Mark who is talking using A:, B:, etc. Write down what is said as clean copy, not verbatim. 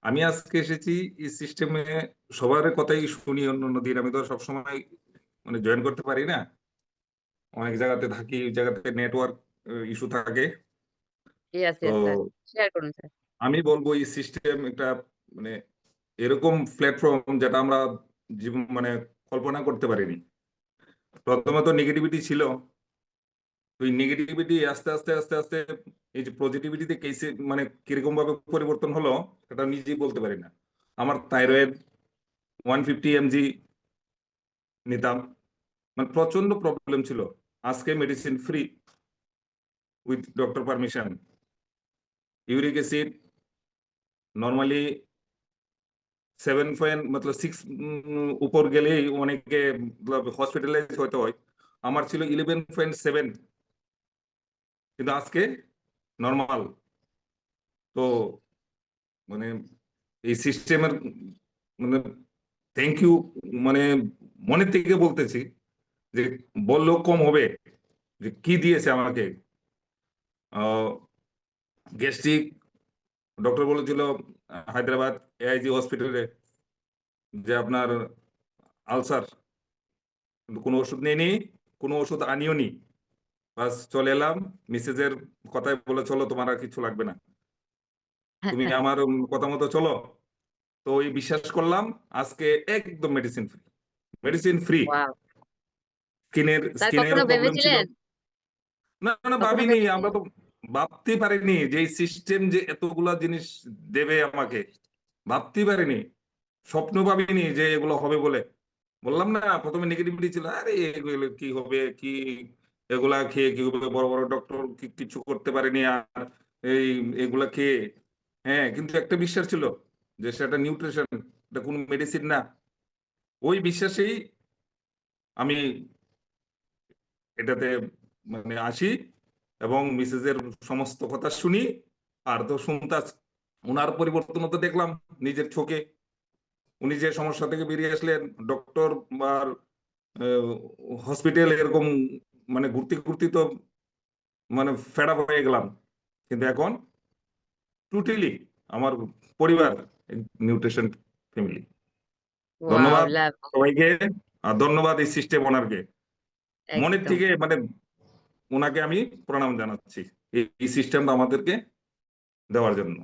A: আমি আজকে এসেছি এই সিস্টেমে। সবার কথাই শুনি অন্য দিন, আমি তো সবসময় মানে জয়েন করতে পারি না, অনেক জায়গাতে থাকি, ওই জায়গাতে নেটওয়ার্ক ইস্যু থাকে।
B: ইয়েস,
A: তো
B: ইয়েস স্যার। শেয়ার করুন স্যার।
A: আমি বলবো এই সিস্টেম একটা মানে এরকম প্ল্যাটফর্ম যেটা আমরা জীবন মানে কল্পনা করতে পারিনি। প্রথমে তো নেগেটিভিটি ছিল, ওই নেগেটিভিটি আস্তে আস্তে আস্তে আস্তে এই যে পজিটিভিটিতে কেসে মানে কিরকম ভাবে পরিবর্তন হলো সেটা নিজেই বলতে পারি না। আমার থাইরয়েড 150 mg নিতাম, মানে প্রচন্ড প্রবলেম ছিল। আজকে medicine free with doctor permission. Uric acid normally 7 মতলব 6 উপর গেলেই অনেকে হসপিটালাইজ হতে হয়। আমার ছিল 11.7, কিন্তু আজকে নর্মাল। তো মানে এই সিস্টেমের মানে থ্যাংক ইউ, মানে মনের থেকে বলতেছি যে বললেও কম হবে যে কি দিয়েছে আমাকে। গ্যাস্ট্রিক ডক্টর বলেছিল হায়দ্রাবাদ এআইজি হসপিটালে যে আপনার আলসার, কিন্তু কোনো ওষুধ নেই, কোনো ওষুধ আনিও নি। বাস চলে এলাম, মিসেজের কথাই বলে চলো, তোমার আর কিছু লাগবে না, তুমি আমার কথা মতো চলো। তো ওই বিশ্বাস করলাম, আজকে একদম medicine free, medicine free.
B: Wow!
A: স্কিনের
B: স্যার কখনো
A: স্কিনেরও প্রবলেম ছিল।
B: ভেবেছিলেন
A: না না,
B: কখনো
A: ভাবিনি, আমরা
B: ভেবেছিলেন?
A: তো ভাবতেই পারিনি যে এই সিস্টেম যে এতগুলা জিনিস দেবে আমাকে, ভাবতেই পারিনি, স্বপ্ন ভাবিনি যে এগুলো হবে বলে। বললাম না, প্রথমে নেগেটিভিটি ছিল, আরে এগুলো কি হবে, কি এগুলা খেয়ে কি হবে, বড় বড় ডক্টর কিছু করতে পারেনি আর এই এগুলা খেয়ে। হ্যাঁ, কিন্তু একটা বিশ্বাস ছিল যে সেটা নিউট্রিশন, এটা কোনো মেডিসিন না। ওই বিশ্বাসেই আমি এটাতে মানে আসি এবং মিসেসের সমস্ত কথা শুনি। আর তো শুনতা ওনার পরিবর্তন তো দেখলাম নিজের চোখে। উনি যে সমস্যা থেকে বেরিয়ে আসলেন, ডক্টর বা হসপিটাল এরকম মানে ঘুরতে ঘুরতে তো মানে ফেড আপ হয়ে গেলাম। কিন্তু এখন টোটালি আমার পরিবার নিউট্রিশন ফ্যামিলি।
B: ওয়াও!
A: ধন্যবাদ
B: লাভ।
A: সবাইকে, আর ধন্যবাদ এই সিস্টেম ওনারকে। মনের
B: একদম।
A: থেকে মানে ওনাকে আমি প্রণাম জানাচ্ছি এই সিস্টেমটা আমাদেরকে দেওয়ার জন্য।